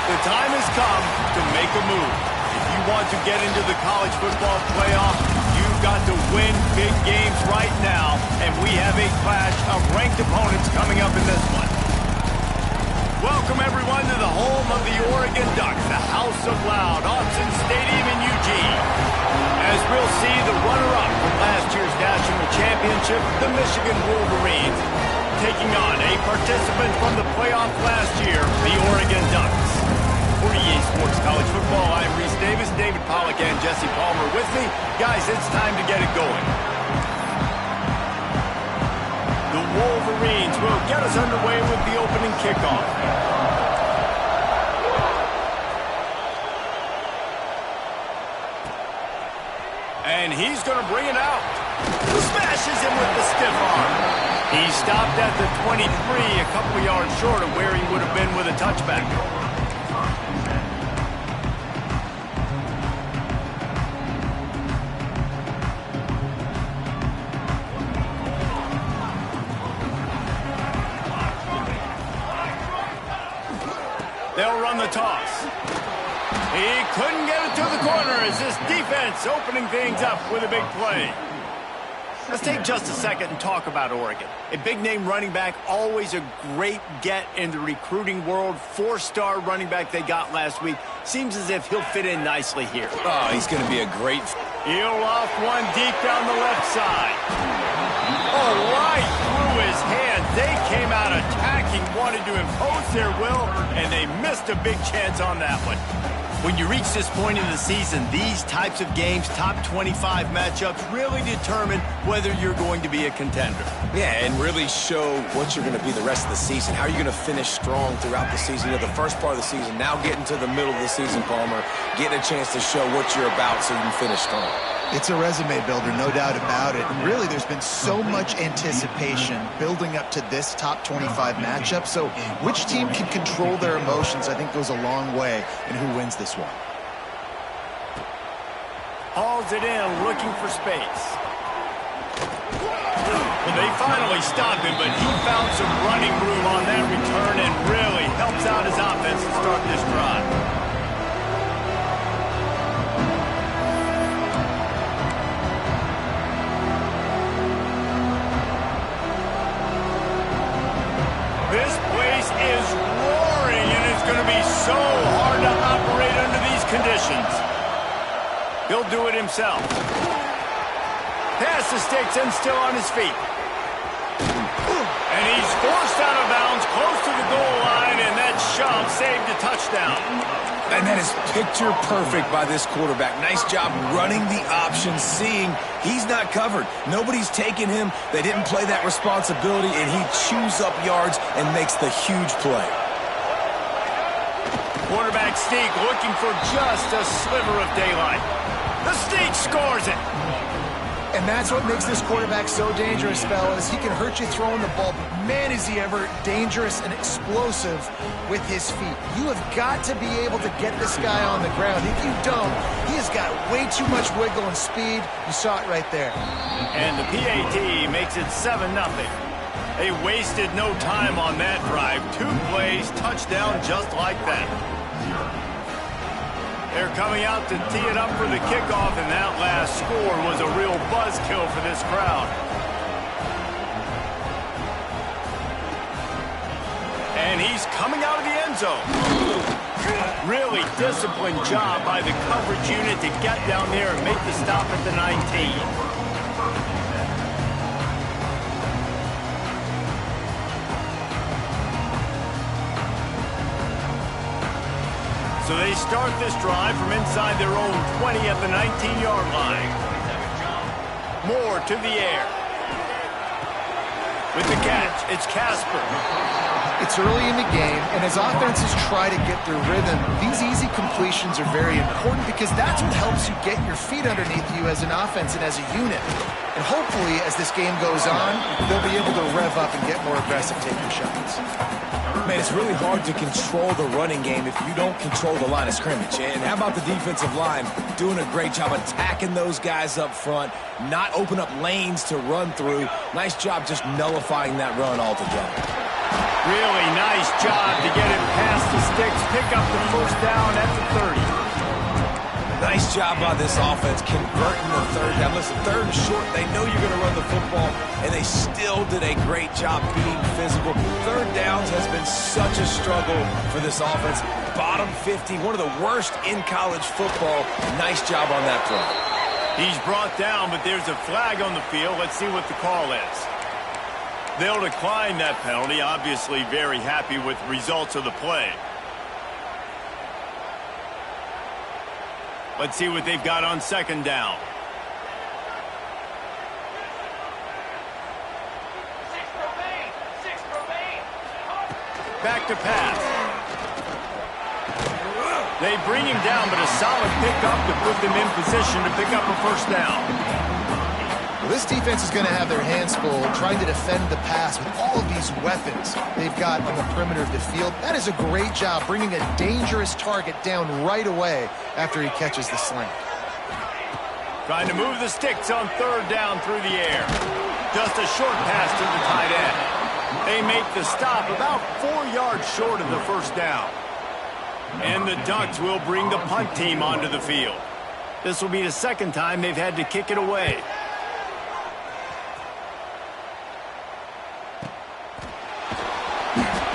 The time has come to make a move. If you want to get into the college football playoff, you've got to win big games right now, and we have a clash of ranked opponents coming up in this one. Welcome, everyone, to the home of the Oregon Ducks, the House of Loud, Autzen Stadium in Eugene. As we'll see the runner-up from last year's national championship, the Michigan Wolverines, taking on a participant from the playoff last year, the Oregon Ducks. For EA Sports College Football, I'm Reese Davis, David Pollack, and Jesse Palmer with me. Guys, it's time to get it going. The Wolverines will get us underway with the opening kickoff. And he's going to bring it out. Smashes him with the stiff arm. He stopped at the 23, a couple yards short of where he would have been with a touchback. They'll run the toss. He couldn't get it to the corner as this defense opening things up with a big play. Let's take just a second and talk about Oregon. A big-name running back, always a great get in the recruiting world. Four-star running back they got last week. Seems as if he'll fit in nicely here. Oh, he's going to be a great... He'll off one deep down the left side. Oh, right through his hands. They came out attacking, wanted to impose their will, and they missed a big chance on that one. When you reach this point in the season, these types of games, top 25 matchups, really determine whether you're going to be a contender. Yeah, and really show what you're going to be the rest of the season. How are you going to finish strong throughout the season? You know, the first part of the season, now getting to the middle of the season, Palmer, getting a chance to show what you're about so you can finish strong. It's a resume builder, no doubt about it. And really, there's been so much anticipation building up to this top 25 matchup. So which team can control their emotions, I think, goes a long way in who wins this one. Hauls it in, looking for space. Well, they finally stopped him, but he found some running room on that return and really helps out his offense to start this drive. This place is roaring, and it's going to be so hard to operate under these conditions. He'll do it himself. Past the sticks and still on his feet. And he's forced out of bounds close to the goal line, and that shove saved a touchdown. And that is picture perfect by this quarterback. Nice job running the option, seeing he's not covered. Nobody's taking him. They didn't play that responsibility, and he chews up yards and makes the huge play. Quarterback sneak looking for just a sliver of daylight. The sneak scores it. And that's what makes this quarterback so dangerous, fellas. He can hurt you throwing the ball, but man, is he ever dangerous and explosive with his feet. You have got to be able to get this guy on the ground. If you don't, he has got way too much wiggle and speed. You saw it right there. And the PAT makes it 7-0. They wasted no time on that drive. 2 plays, touchdown just like that. They're coming out to tee it up for the kickoff, and that last score was a real buzzkill for this crowd. And he's coming out of the end zone. Really disciplined job by the coverage unit to get down there and make the stop at the 19. So they start this drive from inside their own 20 at the 19-yard line. Moore to the air. With the catch, it's Casper. It's early in the game, and as offenses try to get their rhythm, these easy completions are very important because that's what helps you get your feet underneath you as an offense and as a unit. And hopefully, as this game goes on, they'll be able to rev up and get more aggressive taking shots. Man, it's really hard to control the running game if you don't control the line of scrimmage. And how about the defensive line doing a great job attacking those guys up front, not open up lanes to run through. Nice job just nullifying that run altogether. Really nice job to get it past the sticks, pick up the first down at the 30. Nice job by this offense converting the third down. Listen, third and short, they know you're going to run the football, and they still did a great job being physical. Third downs has been such a struggle for this offense. Bottom 50, one of the worst in college football. Nice job on that play. He's brought down, but there's a flag on the field. Let's see what the call is. They'll decline that penalty. Obviously very happy with the results of the play. Let's see what they've got on second down. Back to pass. They bring him down, but a solid pickup to put them in position to pick up a first down. Well, this defense is going to have their hands full trying to defend the pass with all of these weapons they've got on the perimeter of the field. That is a great job bringing a dangerous target down right away after he catches the slant. Trying to move the sticks on third down through the air. Just a short pass to the tight end. They make the stop about 4 yards short of the first down. And the Ducks will bring the punt team onto the field. This will be the second time they've had to kick it away.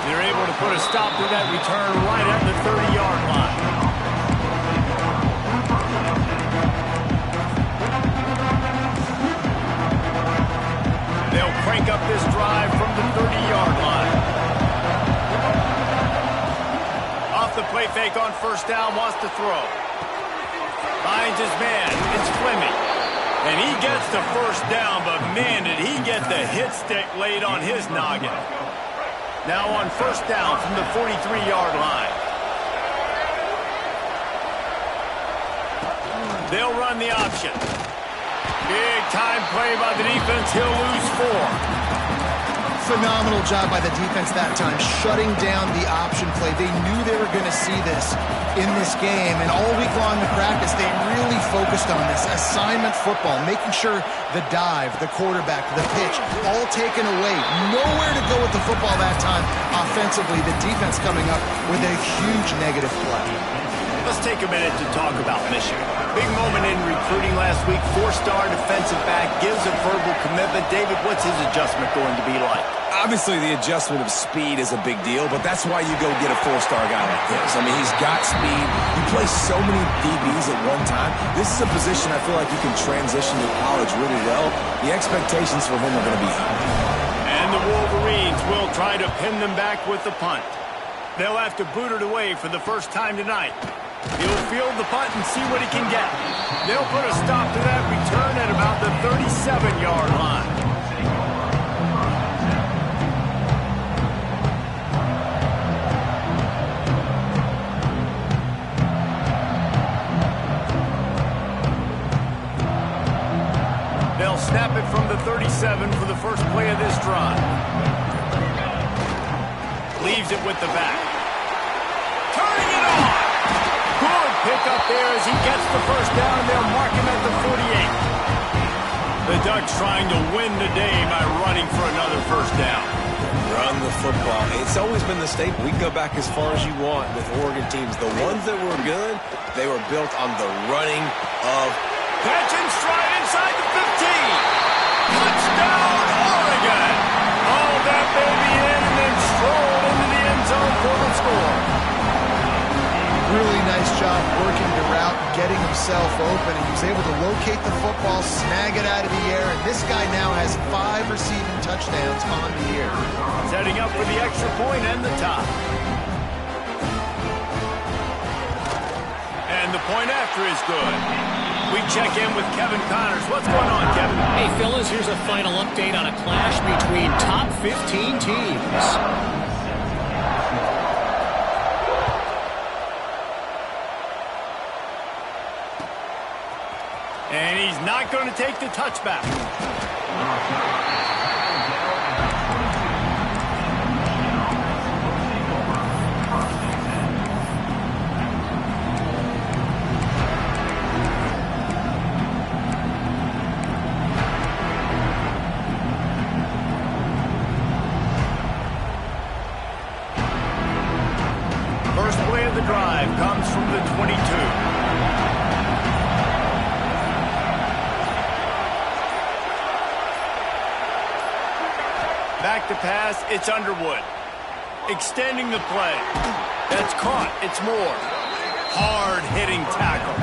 They're able to put a stop to that return right at the 30-yard line. They'll crank up this drive from the 30-yard line. Off the play fake on first down, wants to throw. Finds his man, it's Fleming. And he gets the first down, but man, did he get the hit stick laid on his noggin. Now on first down from the 43-yard line. They'll run the option. Big time play by the defense. He'll lose 4. Phenomenal job by the defense that time, shutting down the option play. They knew they were going to see this in this game, and all week long in practice, they really focused on this assignment football, making sure the dive, the quarterback, the pitch, all taken away. Nowhere to go with the football that time offensively. The defense coming up with a huge negative play. Let's take a minute to talk about Michigan. Big moment in recruiting last week. 4-star defensive back gives a verbal commitment. David, what's his adjustment going to be like? Obviously, the adjustment of speed is a big deal, but that's why you go get a 4-star guy like this. I mean, he's got speed. You play so many DBs at one time. This is a position I feel like you can transition to college really well. The expectations for him are going to be high. And the Wolverines will try to pin them back with the punt. They'll have to boot it away for the first time tonight. He'll field the punt and see what he can get. They'll put a stop to that return at about the 37-yard line. They'll snap it from the 37 for the first play of this drive. Leaves it with the back. Turning it on. Good pick up there as he gets the first down. They'll mark him at the 48. The Ducks trying to win the day by running for another first down. Run the football. It's always been the staple. We can go back as far as you want with Oregon teams. The ones that were good, they were built on the running of... Catch and stride inside the 15. Touchdown, Oregon. All that baby in and then strolled into the end zone for the score. Really nice job working the route, getting himself open, and he was able to locate the football, snag it out of the air, and this guy now has 5 receiving touchdowns on the year. Setting up for the extra point and the top. And the point after is good. We check in with Kevin Connors. What's going on, Kevin? Hey, fellas, here's a final update on a clash between top 15 teams. And he's not going to take the touchback. first play of the drive comes from the 22. Back to pass, it's Underwood. Extending the play. That's caught, it's Moore. Hard-hitting tackle.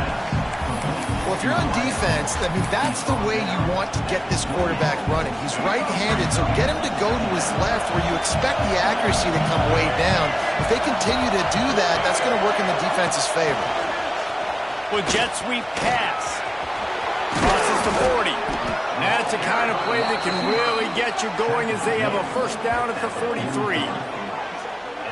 Well, if you're on defense, I mean, that's the way you want to get this quarterback running. He's right-handed, so get him to go to his left where you expect the accuracy to come way down. If they continue to do that, that's going to work in the defense's favor. With jet sweep pass. Crosses to 40. That's the kind of play that can really get you going as they have a first down at the 43.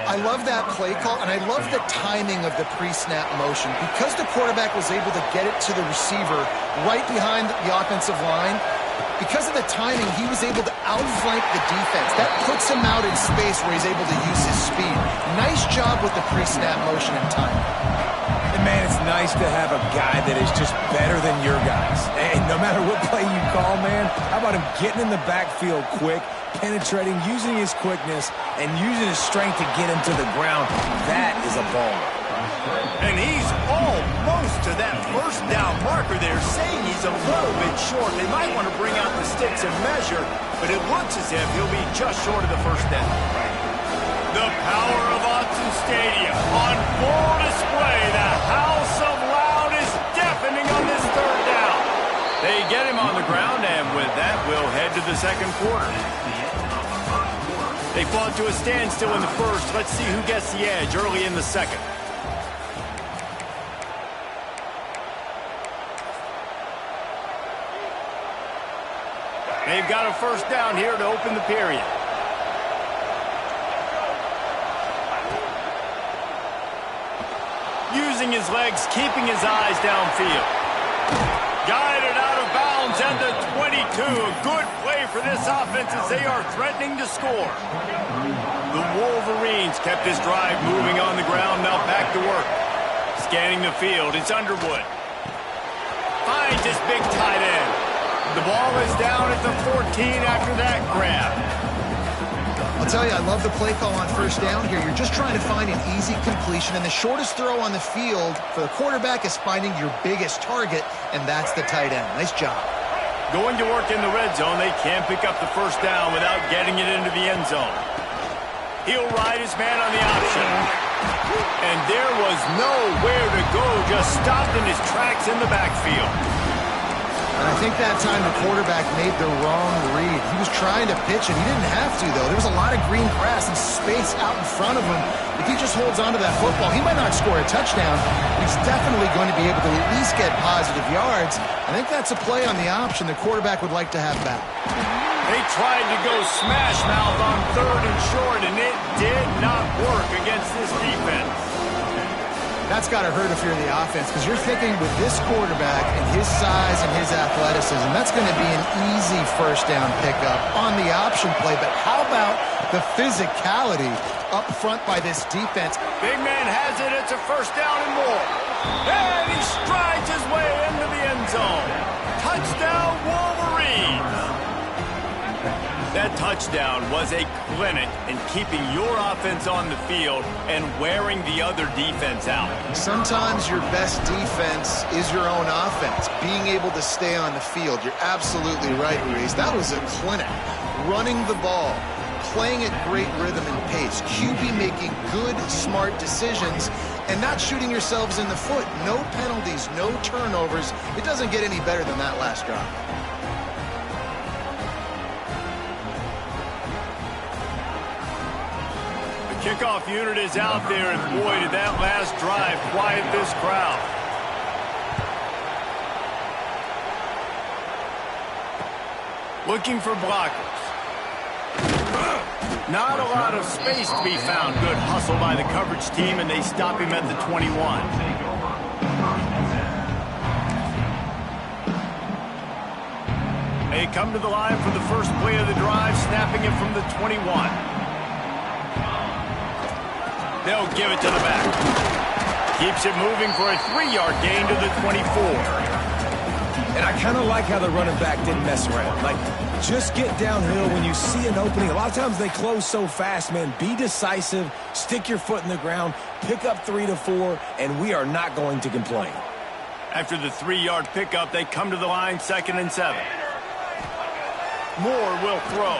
I love that play call, and I love the timing of the pre-snap motion. Because the quarterback was able to get it to the receiver right behind the offensive line, because of the timing, he was able to outflank the defense. That puts him out in space where he's able to use his speed. Nice job with the pre-snap motion and timing. And man, it's nice to have a guy that is just better than your guys. And no matter what play you call, man, how about him getting in the backfield quick, penetrating, using his quickness, and using his strength to get him to the ground? That is a baller. And he's almost to that first down marker there, saying he's a little bit short. They might want to bring out the sticks and measure, but it looks as if he'll be just short of the first down. The power of Autzen Stadium on full display. The house of loud is deafening on this third down. They get him on the ground, and with that, we'll head to the second quarter. They fought to a standstill in the first. Let's see who gets the edge early in the second. They've got a first down here to open the period. Using his legs, keeping his eyes downfield. Guided out of bounds at the 22. A good play for this offense as they are threatening to score. The Wolverines kept this drive moving on the ground, now back to work. Scanning the field, it's Underwood. Finds his big tight end. The ball is down at the 14 after that grab. I'll tell you, I love the play call on first down here. You're just trying to find an easy completion, and the shortest throw on the field for the quarterback is finding your biggest target, and that's the tight end. Nice job. Going to work in the red zone, they can't pick up the first down without getting it into the end zone. He'll ride his man on the option. And there was nowhere to go, just stopped in his tracks in the backfield. And I think that time the quarterback made the wrong read. He was trying to pitch, and he didn't have to, though. There was a lot of green grass and space out in front of him. If he just holds on to that football, he might not score a touchdown. He's definitely going to be able to at least get positive yards. I think that's a play on the option the quarterback would like to have back. They tried to go smash mouth on third and short, and it did not work against this defense. That's got to hurt if you're the offense, because you're thinking with this quarterback and his size and his athleticism, that's going to be an easy first down pickup on the option play. But how about the physicality up front by this defense? Big man has it. It's a first down and more. And he strides his way into the end zone. Touchdown, Wolverines. That touchdown was a clinic in keeping your offense on the field and wearing the other defense out. Sometimes your best defense is your own offense, being able to stay on the field. You're absolutely right, Reese. That was a clinic. Running the ball, playing at great rhythm and pace, QB making good, smart decisions, and not shooting yourselves in the foot. No penalties, no turnovers. It doesn't get any better than that last drive. Kickoff unit is out there, and boy, did that last drive quiet this crowd. Looking for blockers. Not a lot of space to be found. Good hustle by the coverage team, and they stop him at the 21. They come to the line for the first play of the drive, snapping it from the 21. They'll give it to the back. Keeps it moving for a 3-yard gain to the 24. And I kind of like how the running back didn't mess around. Like, Just get downhill when you see an opening. A lot of times they close so fast, man. Be decisive, stick your foot in the ground, pick up 3 to 4, and we are not going to complain. After the 3-yard pickup, they come to the line, 2nd and 7. Moore will throw.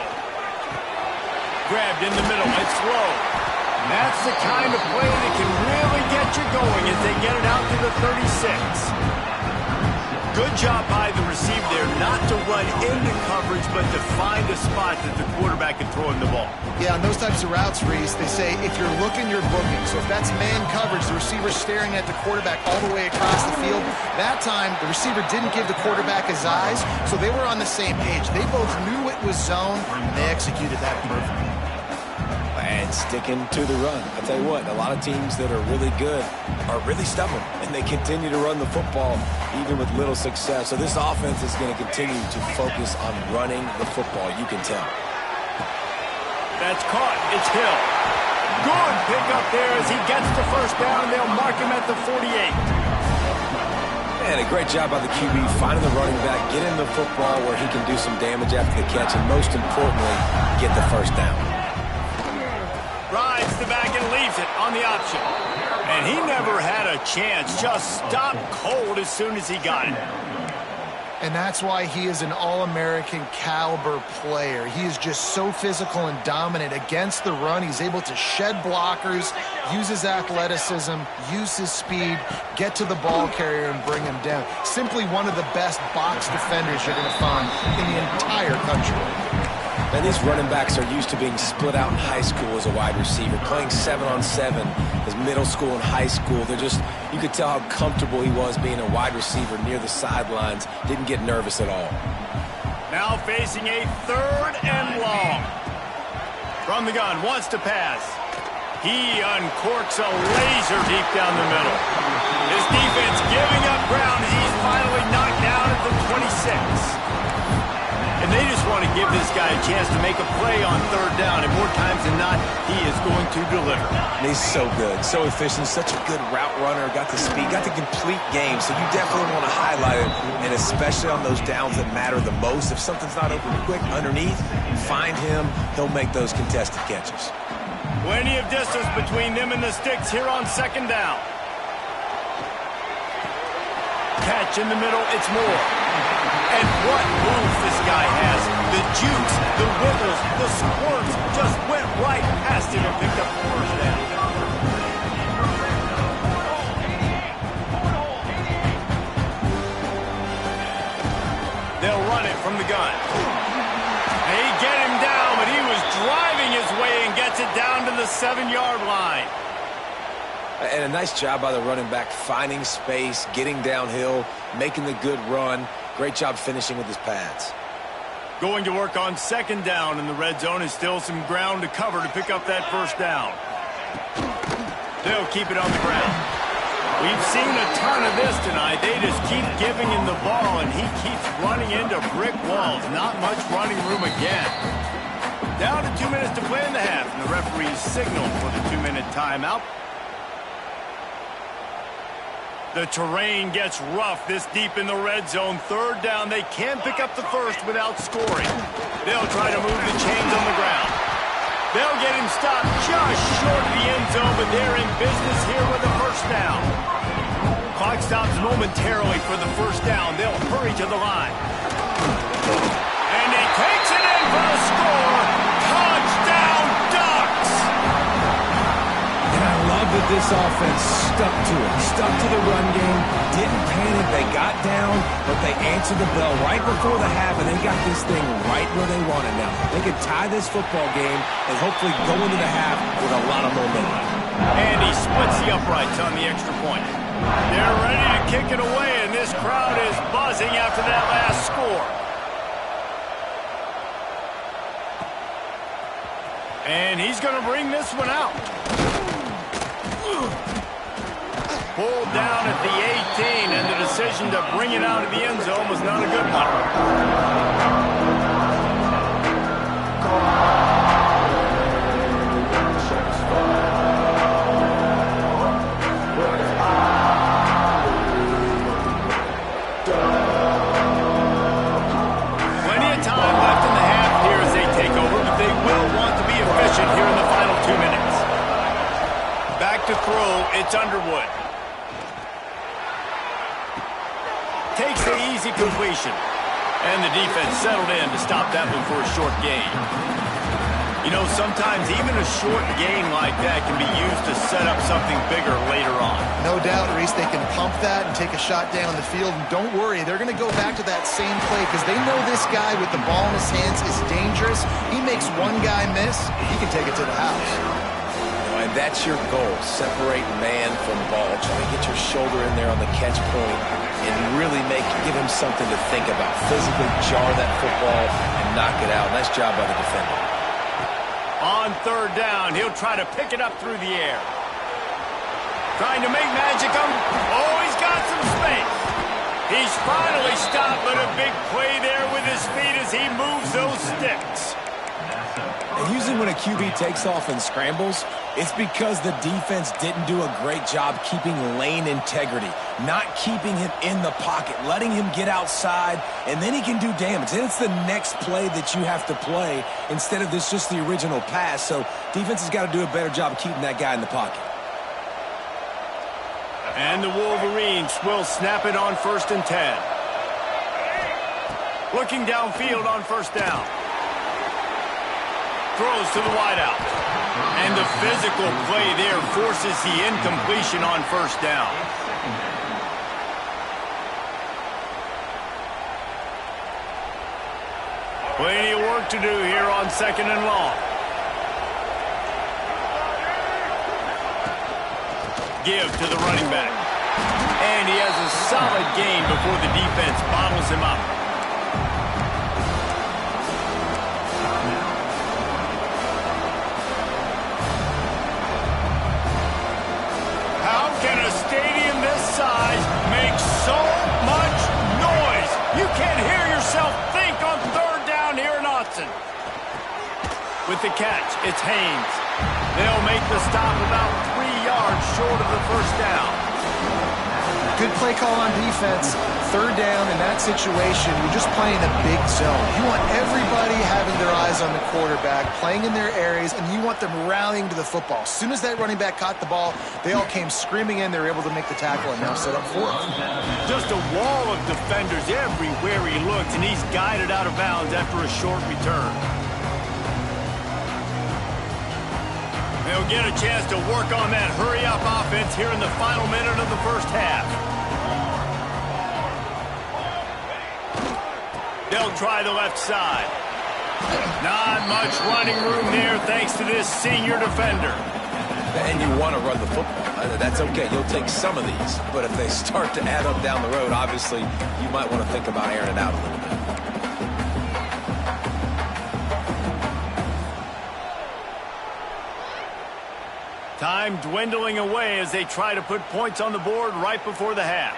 Grabbed in the middle. It's low. And that's the kind of play that can really get you going as they get it out to the 36. Good job by the receiver there not to run into coverage, but to find a spot that the quarterback can throw him the ball. Yeah, on those types of routes, Reese, they say if you're looking, you're booking. So if that's man coverage, the receiver's staring at the quarterback all the way across the field. That time, the receiver didn't give the quarterback his eyes, so they were on the same page. They both knew it was zone, and they executed that perfectly. And sticking to the run. I tell you what, a lot of teams that are really good are really stubborn, and they continue to run the football even with little success. So this offense is going to continue to focus on running the football, you can tell. That's caught. It's Hill. Good pickup there as he gets the first down. They'll mark him at the 48. And a great job by the QB finding the running back, getting the football where he can do some damage after the catch, and most importantly, get the first down. Rides the back and leaves it on the option. And he never had a chance. Just stopped cold as soon as he got it. And that's why he is an All-American caliber player. He is just so physical and dominant against the run. He's able to shed blockers, use his athleticism, use his speed, get to the ball carrier and bring him down. Simply one of the best box defenders you're going to find in the entire country. And these running backs are used to being split out in high school as a wide receiver, playing 7-on-7 as middle school and high school. They're just, you could tell how comfortable he was being a wide receiver near the sidelines. Didn't get nervous at all. Now facing a 3rd and long. From the gun, wants to pass. He uncorks a laser deep down the middle. His defense giving up ground as he's finally knocked down at the 26. And they just want to give this guy a chance to make a play on 3rd down, and more times than not, he is going to deliver. And he's so good, so efficient, such a good route runner, got the speed, got the complete game, so you definitely want to highlight it, and especially on those downs that matter the most. If something's not open quick underneath, find him, he'll make those contested catches. Plenty of distance between them and the sticks here on 2nd down. Catch in the middle, it's Moore. And what moves this guy has. The jukes, the wiggles, the squirts just went right past him and picked up the first down. They'll run it from the gun. They get him down, but he was driving his way and gets it down to the 7-yard line. And a nice job by the running back, finding space, getting downhill, making the good run. Great job finishing with his pads. Going to work on 2nd down, and the red zone is still some ground to cover to pick up that first down. They'll keep it on the ground. We've seen a ton of this tonight. They just keep giving him the ball, and he keeps running into brick walls. Not much running room again. Down to 2 minutes to play in the half, and the referees signal for the 2-minute timeout. The terrain gets rough this deep in the red zone. 3rd down, they can't pick up the first without scoring. They'll try to move the chains on the ground. They'll get him stopped just short of the end zone, but they're in business here with a first down. Clock stops momentarily for the first down. They'll hurry to the line. And he takes it in for the score. Touchdown, Ducks! And I love that this offense stuck to it, stuck to the run game, didn't panic, they got down, but they answered the bell right before the half, and they got this thing right where they want it now. They could tie this football game and hopefully go into the half with a lot of momentum. And he splits the uprights on the extra point. They're ready to kick it away, and this crowd is buzzing after that last score. And he's going to bring this one out. Pulled down at the 18, and the decision to bring it out of the end zone was not a good one. Plenty of time left in to throw. It's Underwood. Takes the easy completion. And the defense settled in to stop that one for a short gain. You know, sometimes even a short gain like that can be used to set up something bigger later on. No doubt, Reese, they can pump that and take a shot down the field. And don't worry, they're going to go back to that same play because they know this guy with the ball in his hands is dangerous. He makes one guy miss, he can take it to the house. And that's your goal. Separate man from ball. Try to get your shoulder in there on the catch point and really give him something to think about. Physically jar that football and knock it out. Nice job by the defender. On third down, he'll try to pick it up through the air. Trying to make magic of him. Oh, he's got some space. He's finally stopped, but a big play there with his feet as he moves those sticks. And usually when a QB takes off and scrambles, it's because the defense didn't do a great job keeping lane integrity, not keeping him in the pocket, letting him get outside, and then he can do damage. Then it's the next play that you have to play instead of this just the original pass. So defense has got to do a better job of keeping that guy in the pocket. And the Wolverines will snap it on 1st and 10. Looking downfield on 1st down. Throws to the wideout. And the physical play there forces the incompletion on 1st down. Plenty of work to do here on 2nd and long. Give to the running back. And he has a solid gain before the defense bottles him up. How can a stadium this size make so much noise? You can't hear yourself think on 3rd down here in Autzen. With the catch, it's Haynes. They'll make the stop about 3 yards short of the 1st down. Good play call on defense. 3rd down in that situation, you're just playing a big zone. You want everybody having their eyes on the quarterback, playing in their areas, and you want them rallying to the football. As soon as that running back caught the ball, they all came screaming in. They were able to make the tackle and now set up 4th. Just a wall of defenders everywhere he looks, and he's guided out of bounds after a short return. They'll get a chance to work on that hurry-up offense here in the final minute of the 1st half. They'll try the left side. Not much running room there thanks to this senior defender. And you want to run the football. That's okay. You'll take some of these. But if they start to add up down the road, obviously, you might want to think about airing it out a little bit. Time dwindling away as they try to put points on the board right before the half.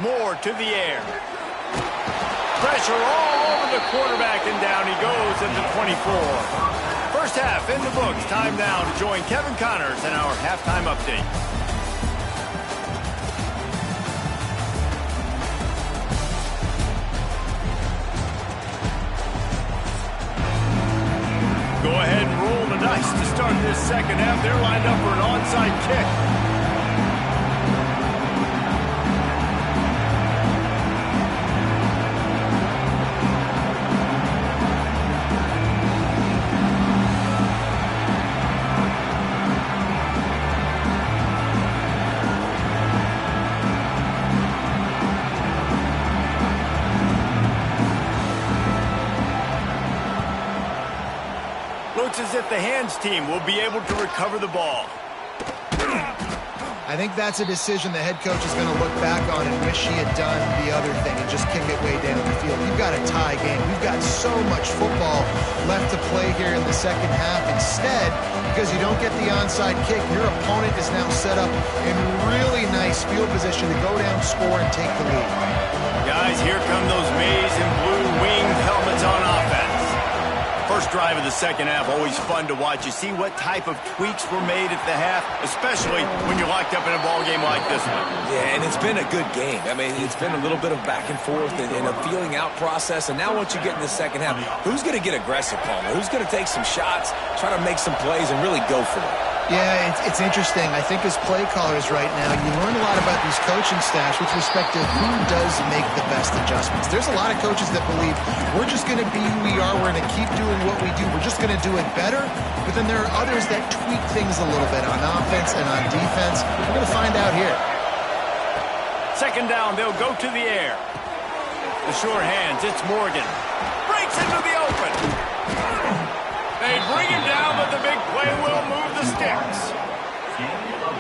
Moore to the air. Pressure all over the quarterback, and down he goes at the 24. 1st half in the books. Time now to join Kevin Connors in our halftime update. Go ahead and roll the dice to start this 2nd half. They're lined up for an onside kick. Looks as if the hands team will be able to recover the ball. I think that's a decision the head coach is going to look back on and wish he had done the other thing and just kick it way down the field. You've got a tie game. We've got so much football left to play here in the 2nd half. Instead, because you don't get the onside kick, your opponent is now set up in really nice field position to go down, score, and take the lead. Guys, here come those maize and blue winged helmets on offense. First drive of the second half, always fun to watch. You see what type of tweaks were made at the half, especially when you're locked up in a ball game like this one. Yeah, and it's been a good game. I mean, it's been a little bit of back and forth and a feeling out process. And now once you get in the second half, who's going to get aggressive, Palmer? Who's going to take some shots, try to make some plays, and really go for it? Yeah, it's interesting. I think as play callers right now, you learn a lot about these coaching staffs with respect to who does make the best adjustments. There's a lot of coaches that believe we're just going to be who we are. We're going to keep doing what we do. We're just going to do it better. But then there are others that tweak things a little bit on offense and on defense. We're going to find out here. Second down, they'll go to the air. The short hands, it's Morgan. Breaks into the open. They bring him down, but the big play will move the sticks.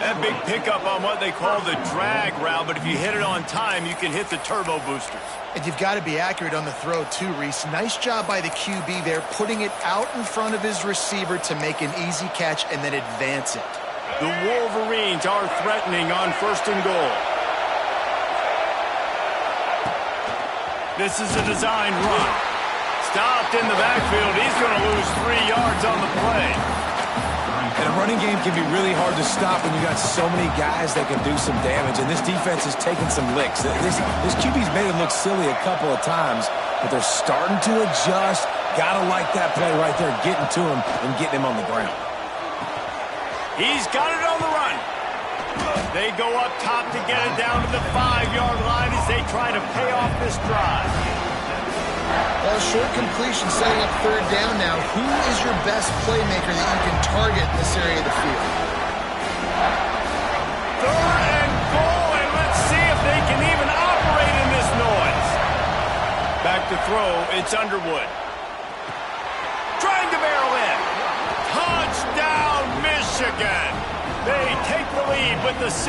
That big pickup on what they call the drag route, but if you hit it on time, you can hit the turbo boosters. And you've got to be accurate on the throw too, Reese. Nice job by the QB there, putting it out in front of his receiver to make an easy catch and then advance it. The Wolverines are threatening on 1st and goal. This is a design run. Stopped in the backfield. He's going to lose 3 yards on the play. And a running game can be really hard to stop when you got so many guys that can do some damage. And this defense is taking some licks. This QB's made it look silly a couple of times, but they're starting to adjust. Gotta like that play right there, getting to him and getting him on the ground. He's got it on the run. They go up top to get it down to the 5-yard line as they try to pay off this drive. Well, short completion setting up 3rd down now. Who is your best playmaker that you can target in this area of the field? 3rd and goal, and let's see if they can even operate in this noise. Back to throw, it's Underwood. Trying to barrel in. Touchdown, Michigan. They take the lead with the 6.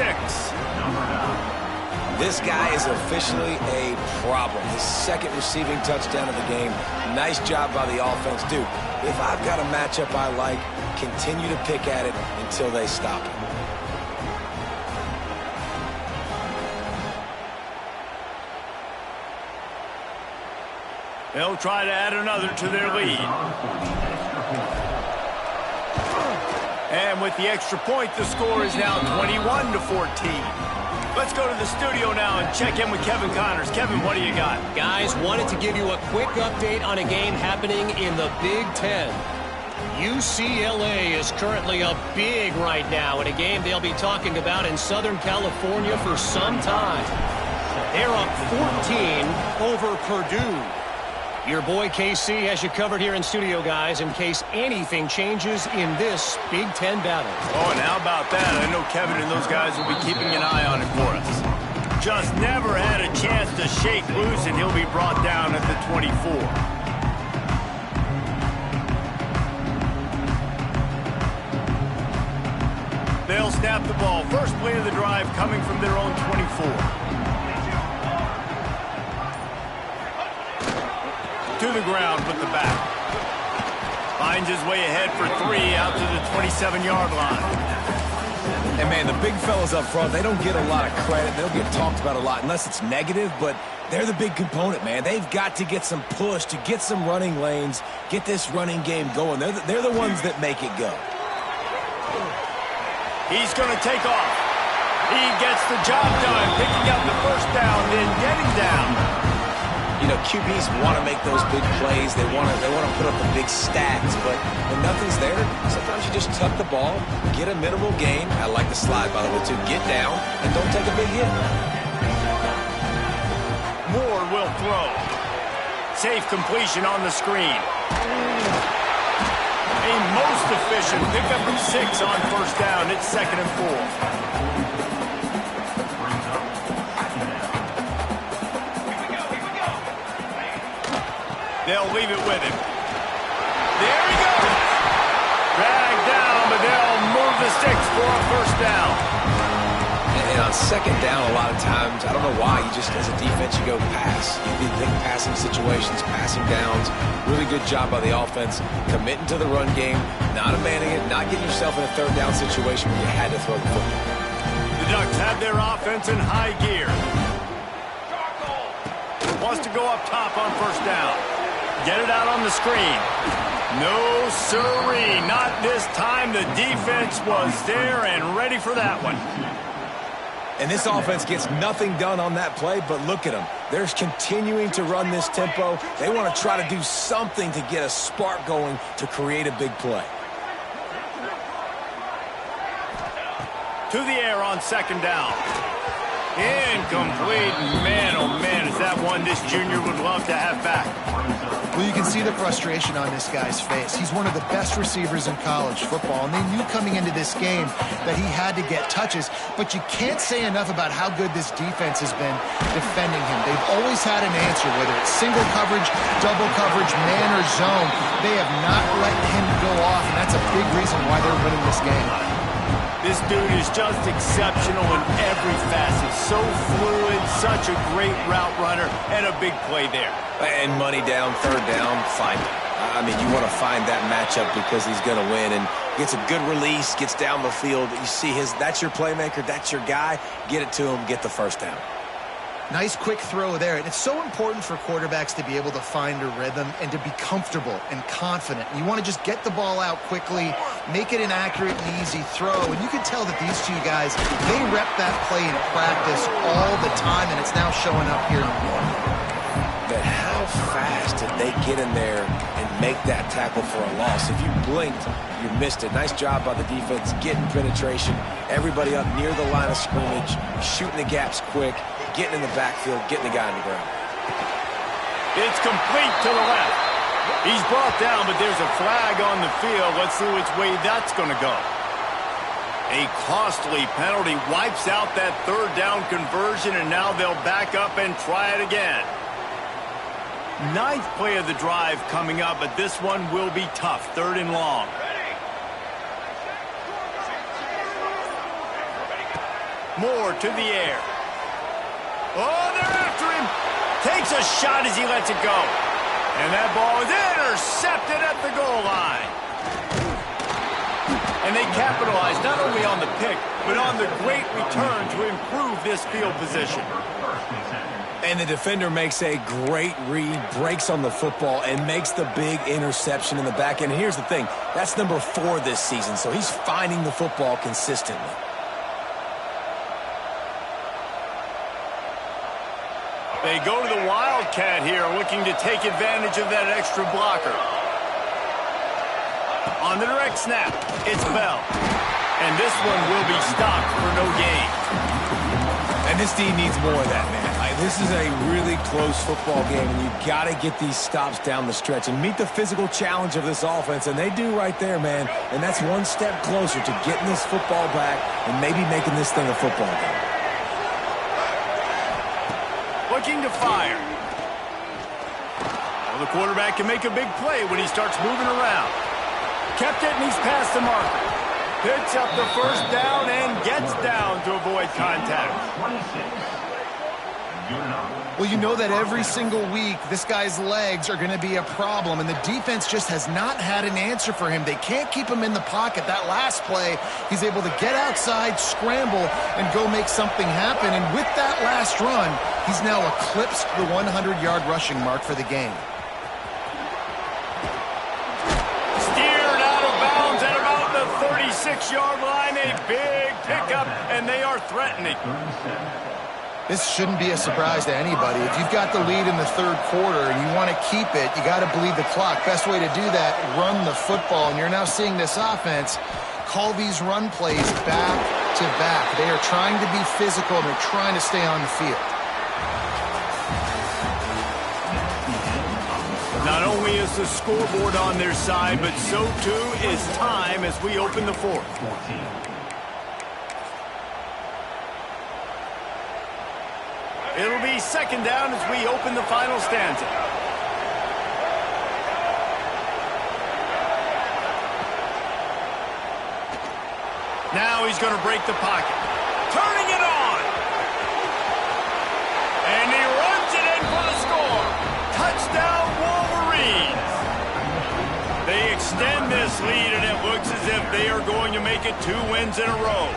This guy is officially a problem. His 2nd receiving touchdown of the game. Nice job by the offense. Dude, if I've got a matchup I like, continue to pick at it until they stop it. They'll try to add another to their lead. And with the extra point, the score is now 21-14. Let's go to the studio now and check in with Kevin Connors. Kevin, what do you got? Guys, wanted to give you a quick update on a game happening in the Big Ten. UCLA is currently up big right now in a game they'll be talking about in Southern California for some time. They're up 14 over Purdue. Your boy KC has you covered here in studio, guys, in case anything changes in this Big Ten battle. Oh, and how about that? I know Kevin and those guys will be keeping an eye on it for us. Just never had a chance to shake loose, and he'll be brought down at the 24. They'll snap the ball. First play of the drive coming from their own 24. To the ground with the back. Finds his way ahead for 3 out to the 27-yard line. And, man, the big fellas up front, they don't get a lot of credit. They'll get talked about a lot unless it's negative, but they're the big component, man. They've got to get some push, to get some running lanes, get this running game going. They're the ones that make it go. He's going to take off. He gets the job done, picking up the first down, then getting down. You know, QBs want to make those big plays. They want to put up the big stats, but when nothing's there, sometimes you just tuck the ball, get a minimal gain. I like the slide, by the way, too. Get down and don't take a big hit. Moore will throw. Safe completion on the screen. A most efficient pickup of 6 on 1st down. It's 2nd and 4. They'll leave it with him. There he goes. Dragged down, but they'll move the sticks for a 1st down. And on 2nd down, a lot of times, I don't know why, you just, as a defense, you go pass. You think passing situations, passing downs. Really good job by the offense, committing to the run game, not abandoning it, not getting yourself in a 3rd down situation where you had to throw the football. The Ducks have their offense in high gear. Wants to go up top on 1st down. Get it out on the screen. No, sirree. Not this time. The defense was there and ready for that one. And this offense gets nothing done on that play, but look at them. They're continuing to run this tempo. They want to try to do something to get a spark going to create a big play. To the air on second down. Incomplete. Man, oh man, is that one this junior would love to have back. Well, you can see the frustration on this guy's face. He's one of the best receivers in college football, and they knew coming into this game that he had to get touches, but you can't say enough about how good this defense has been defending him. They've always had an answer, whether it's single coverage, double coverage, man or zone. They have not let him go off, and that's a big reason why they're winning this game. This dude is just exceptional in every facet. So fluid, such a great route runner, and a big play there. And money down, third down, find him. I mean, you want to find that matchup because he's going to win, and gets a good release, gets down the field. You see that's your playmaker, that's your guy. Get it to him, get the first down. Nice quick throw there. And it's so important for quarterbacks to be able to find a rhythm and to be comfortable and confident. You want to just get the ball out quickly, make it an accurate and easy throw. And you can tell that these two guys, they rep that play in practice all the time, and it's now showing up here. But how fast did they get in there and make that tackle for a loss? If you blinked, you missed it. Nice job by the defense, getting penetration. Everybody up near the line of scrimmage, shooting the gaps quick, getting in the backfield, getting the guy on the ground. It's complete to the left. He's brought down, but there's a flag on the field. Let's see which way that's going to go. A costly penalty wipes out that third down conversion, and now they'll back up and try it again. Ninth play of the drive coming up, but this one will be tough. Third and long. Moore to the air. Oh, they're after him. Takes a shot as he lets it go. And that ball is intercepted at the goal line. And they capitalize not only on the pick, but on the great return to improve this field position. And the defender makes a great read, breaks on the football, and makes the big interception in the back end. And here's the thing, that's number 4 this season, so he's finding the football consistently. They go to the Wildcat here, looking to take advantage of that extra blocker. On the direct snap, it's Bell. And this one will be stopped for no gain. And this team needs more of that, man. This is a really close football game, and you've got to get these stops down the stretch and meet the physical challenge of this offense, and they do right there, man. And that's one step closer to getting this football back and maybe making this thing a football game. Looking to fire. Well, the quarterback can make a big play when he starts moving around. Kept it, and he's past the marker. Picks up the first down and gets down to avoid contact. Well, you know that every single week, this guy's legs are going to be a problem, and the defense just has not had an answer for him. They can't keep him in the pocket. That last play, he's able to get outside, scramble, and go make something happen. And with that last run, he's now eclipsed the 100-yard rushing mark for the game. Steered out of bounds at about the 36-yard line. A big pickup, and they are threatening. This shouldn't be a surprise to anybody. If you've got the lead in the third quarter and you want to keep it, you got to bleed the clock. Best way to do that, run the football. And you're now seeing this offense call these run plays back to back. They are trying to be physical, and they're trying to stay on the field. Not only is the scoreboard on their side, but so too is time as we open the fourth. It'll be second down as we open the final stanza. Now he's going to break the pocket. Turning it on. And he runs it in for the score. Touchdown, Wolverines. They extend this lead, and it looks as if they are going to make it 2 wins in a row.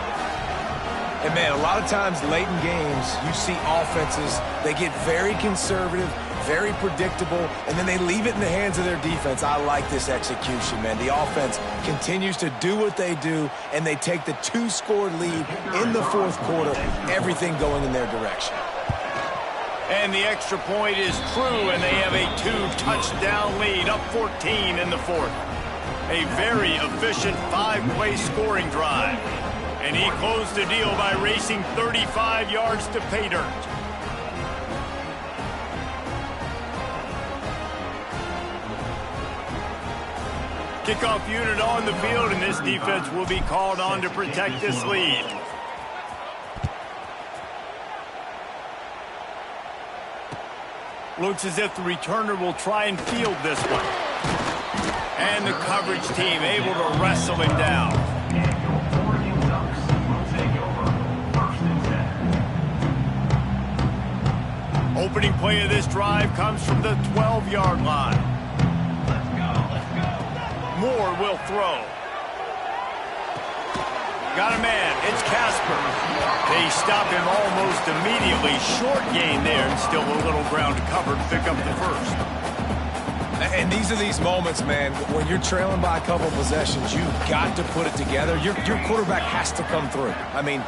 And, man, a lot of times late in games, you see offenses, they get very conservative, very predictable, and then they leave it in the hands of their defense. I like this execution, man. The offense continues to do what they do, and they take the 2-score lead in the fourth quarter, everything going in their direction. And the extra point is true, and they have a 2-touchdown lead, up 14 in the fourth. A very efficient 5-play scoring drive. And he closed the deal by racing 35 yards to pay dirt. Kickoff unit on the field, and this defense will be called on to protect this lead. Looks as if the returner will try and field this one. And the coverage team able to wrestle him down. Opening play of this drive comes from the 12-yard line. Moore will throw. Got a man. It's Casper. They stop him almost immediately. Short gain there, and still a little ground to cover to pick up the first. And these are these moments, man, when you're trailing by a couple possessions, you've got to put it together. Your quarterback has to come through. I mean,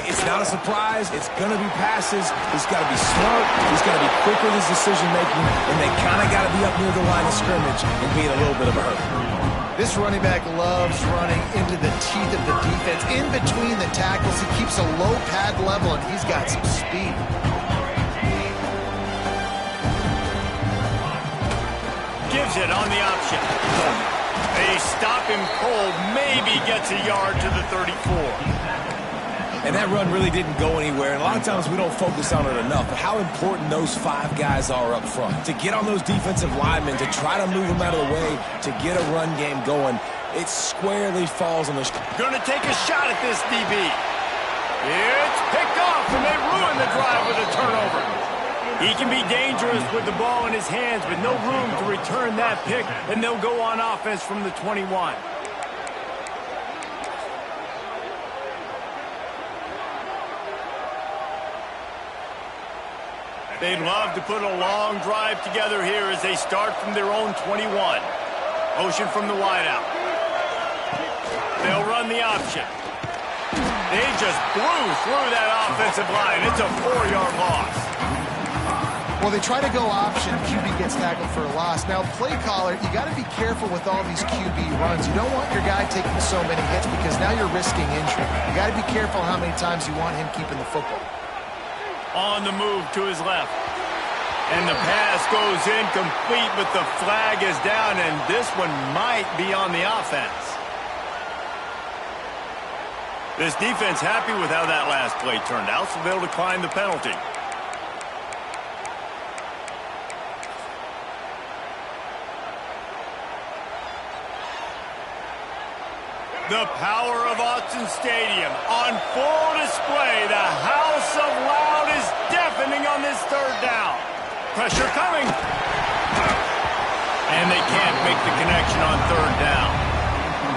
it's not a surprise. It's going to be passes. He's got to be smart. He's got to be quick with his decision-making, and they kind of got to be up near the line of scrimmage and be in a little bit of a hurry. This running back loves running into the teeth of the defense. In between the tackles, he keeps a low pad level, and he's got some speed. Gives it on the option. They stop him cold. Maybe gets a yard to the 34. And that run really didn't go anywhere. And a lot of times we don't focus on it enough. But how important those 5 guys are up front. To get on those defensive linemen, to try to move them out of the way, to get a run game going, it squarely falls on the... Gonna take a shot at this DB. It's picked off, and they ruin the drive with a turnover. He can be dangerous with the ball in his hands, but no room to return that pick, and they'll go on offense from the 21. They'd love to put a long drive together here as they start from their own 21. Motion from the wideout. They'll run the option. They just blew through that offensive line. It's a 4-yard loss. Well, they try to go option. QB gets tackled for a loss. Now, play caller, you got to be careful with all these QB runs. You don't want your guy taking so many hits because now you're risking injury. You got to be careful how many times you want him keeping the football. On the move to his left. And the pass goes incomplete, but the flag is down, and this one might be on the offense. This defense happy with how that last play turned out, so they'll decline the penalty. The power of Autzen Stadium on full display. The house of loud is deafening on this third down. Pressure coming. And they can't make the connection on third down.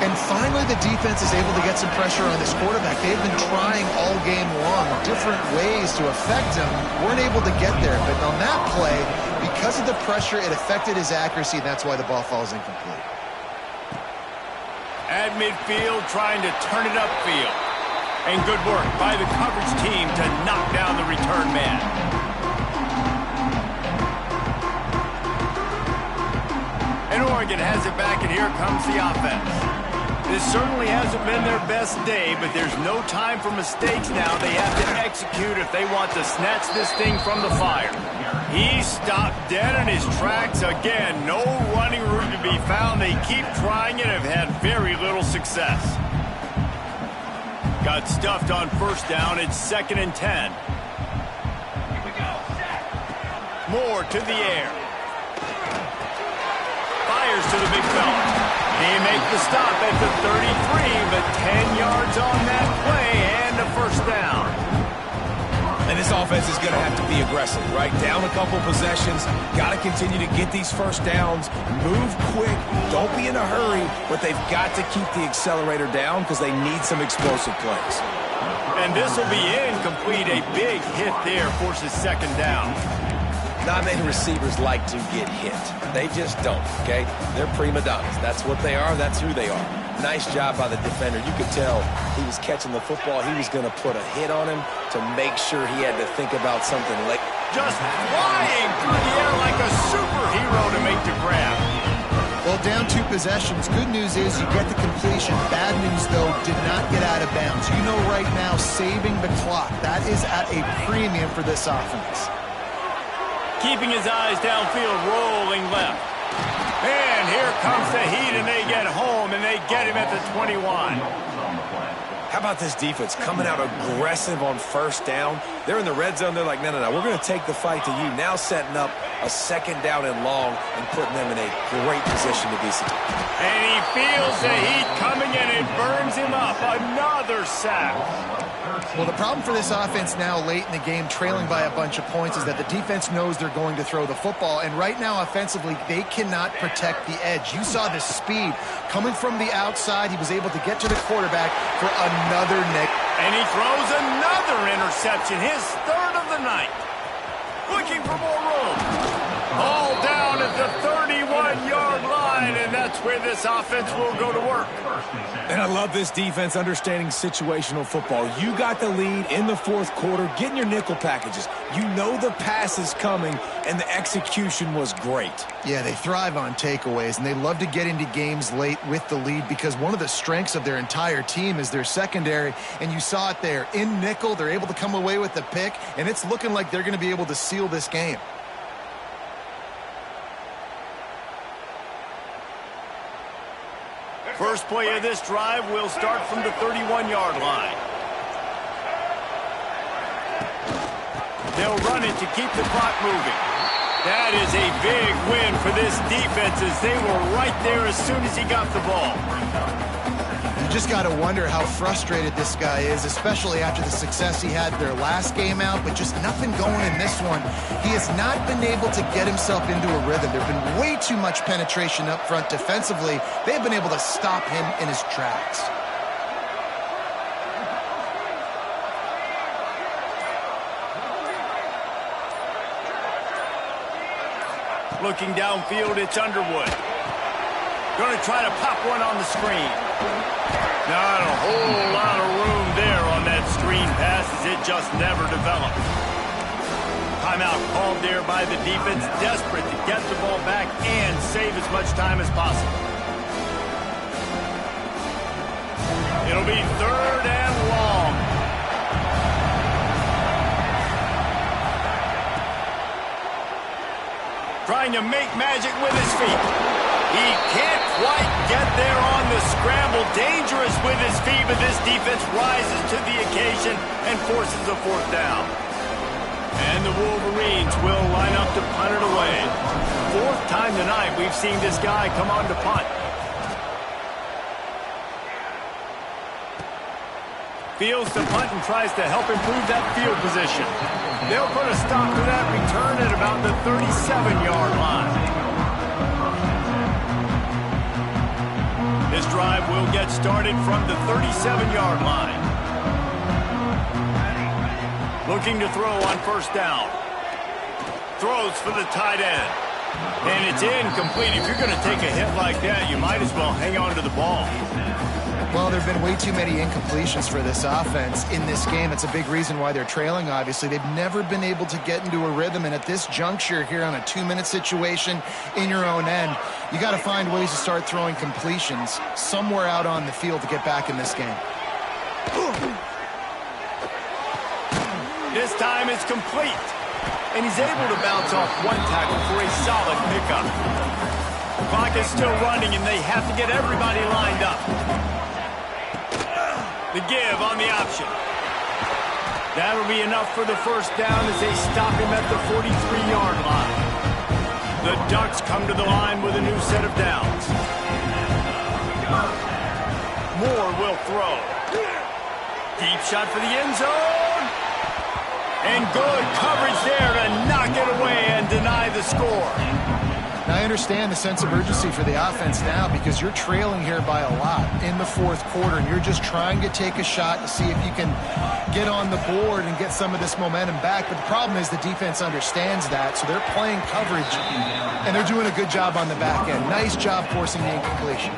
And finally, the defense is able to get some pressure on this quarterback. They've been trying all game long different ways to affect him. Weren't able to get there. But on that play, because of the pressure, it affected his accuracy, and that's why the ball falls incomplete. At midfield, trying to turn it upfield. And good work by the coverage team to knock down the return man. And Oregon has it back, and here comes the offense. This certainly hasn't been their best day, but there's no time for mistakes now. They have to execute if they want to snatch this thing from the fire. He stopped dead in his tracks again. No running room to be found. They keep trying it and have had very little success. Got stuffed on first down. It's 2nd and 10. Moore to the air. Fires to the big fella. They make the stop at the 33, but 10 yards on that play and a first down. And this offense is going to have to be aggressive, right? Down a couple possessions, got to continue to get these first downs, move quick, don't be in a hurry, but they've got to keep the accelerator down because they need some explosive plays. And this will be incomplete. A big hit there forces 2nd down. Not many receivers like to get hit. They just don't, okay? They're prima donnas. That's what they are. That's who they are. Nice job by the defender. You could tell he was catching the football. He was going to put a hit on him to make sure he had to think about something late. Just flying through the air like a superhero to make the grab. Well, down 2 possessions. Good news is you get the completion. Bad news, though, did not get out of bounds. You know right now, saving the clock. That is at a premium for this offense. Keeping his eyes downfield, rolling left. And here comes the heat, and they get home, and they get him at the 21. How about this defense coming out aggressive on first down? They're in the red zone. They're like, no, we're going to take the fight to you. Now setting up a second down and long and putting them in a great position to be successful. And he feels the heat coming, and it burns him up. Another sack. Well, the problem for this offense now late in the game, trailing by a bunch of points, is that the defense knows they're going to throw the football. And right now, offensively, they cannot protect the edge. You saw the speed coming from the outside. He was able to get to the quarterback for another nick. And he throws another interception, his 3rd of the night. Looking for more room. All down at the 31-yard line, and that's where this offense will go to work. And I love this defense understanding situational football. You got the lead in the 4th quarter, getting your nickel packages. You know the pass is coming, and the execution was great. Yeah, they thrive on takeaways, and they love to get into games late with the lead because one of the strengths of their entire team is their secondary, and you saw it there. In nickel, they're able to come away with the pick, and it's looking like they're going to be able to seal this game. First play of this drive will start from the 31-yard line. They'll run it to keep the clock moving. That is a big win for this defense as they were right there as soon as he got the ball. You just got to wonder how frustrated this guy is, especially after the success he had their last game out, but just nothing going in this one. He has not been able to get himself into a rhythm. There's been way too much penetration up front defensively. They've been able to stop him in his tracks. Looking downfield, it's Underwood. Going to try to pop one on the screen. Not a whole lot of room there on that screen pass as it just never developed. Timeout called there by the defense, desperate to get the ball back and save as much time as possible. It'll be 3rd and long. Trying to make magic with his feet. He can't quite get there on the scramble. Dangerous with his feet, but this defense rises to the occasion and forces a 4th down. And the Wolverines will line up to punt it away. 4th time tonight we've seen this guy come on to punt. Fields the punt and tries to help improve that field position. They'll put a stop to that return at about the 37-yard line. This drive will get started from the 37-yard line. Looking to throw on 1st down. Throws for the tight end. And it's incomplete. If you're going to take a hit like that, you might as well hang on to the ball. Well, there have been way too many incompletions for this offense in this game. It's a big reason why they're trailing, obviously. They've never been able to get into a rhythm, and at this juncture here on a 2-minute situation in your own end, you got to find ways to start throwing completions somewhere out on the field to get back in this game. This time it's complete, and he's able to bounce off 1 tackle for a solid pickup. The clock is still running, and they have to get everybody lined up. The give on the option. That'll be enough for the 1st down as they stop him at the 43-yard line. The Ducks come to the line with a new set of downs. Moore will throw. Deep shot for the end zone. And good coverage there to knock it away and deny the score. I understand the sense of urgency for the offense now because you're trailing here by a lot in the fourth quarter, and you're just trying to take a shot to see if you can get on the board and get some of this momentum back. But the problem is the defense understands that, so they're playing coverage, and they're doing a good job on the back end. Nice job forcing the incompletion.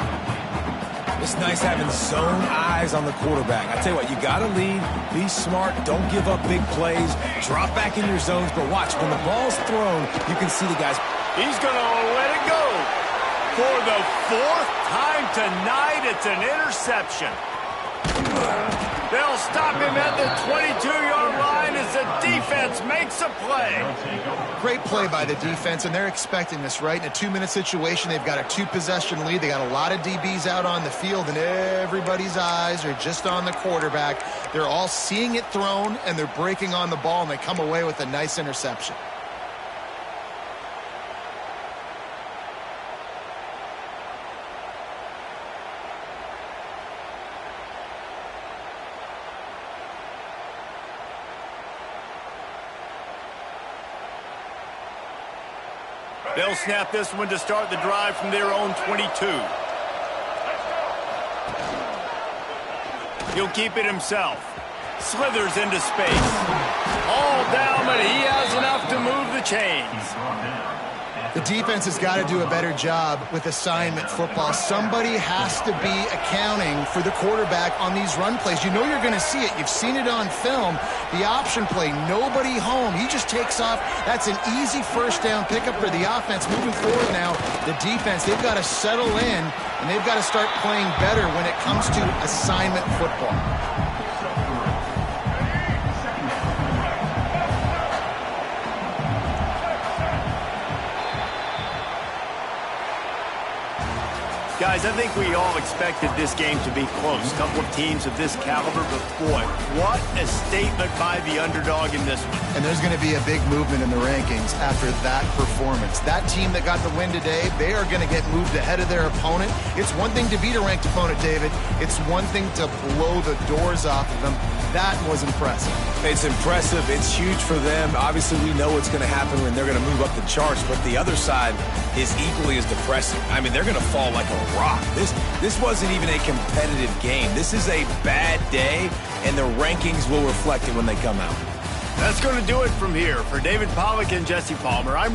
It's nice having zone eyes on the quarterback. I tell you what, you got to lead, be smart, don't give up big plays, drop back in your zones, but watch, when the ball's thrown, you can see the guys. He's going to let it go. For the fourth time tonight, it's an interception. They'll stop him at the 22-yard line as the defense makes a play. Great play by the defense, and they're expecting this, right? In a 2-minute situation, they've got a 2-possession lead. They got a lot of DBs out on the field, and everybody's eyes are just on the quarterback. They're all seeing it thrown, and they're breaking on the ball, and they come away with a nice interception. They'll snap this one to start the drive from their own 22. He'll keep it himself. Slithers into space. All down, but he has enough to move the chains. The defense has got to do a better job with assignment football. Somebody has to be accounting for the quarterback on these run plays. You know you're going to see it. You've seen it on film. The option play, nobody home. He just takes off. That's an easy first down pickup for the offense. Moving forward now, the defense, they've got to settle in, and they've got to start playing better when it comes to assignment football. Guys, I think we all expected this game to be close. A couple of teams of this caliber, but boy, what a statement by the underdog in this one. And there's going to be a big movement in the rankings after that performance. That team that got the win today, they are going to get moved ahead of their opponent. It's one thing to beat a ranked opponent, David. It's one thing to blow the doors off of them. That was impressive. It's impressive. It's huge for them. Obviously, we know what's going to happen when they're going to move up the charts, but the other side is equally as depressing. I mean, they're going to fall like a rock. This wasn't even a competitive game. This is a bad day, and the rankings will reflect it when they come out. That's going to do it from here. For David Pollack and Jesse Palmer, I'm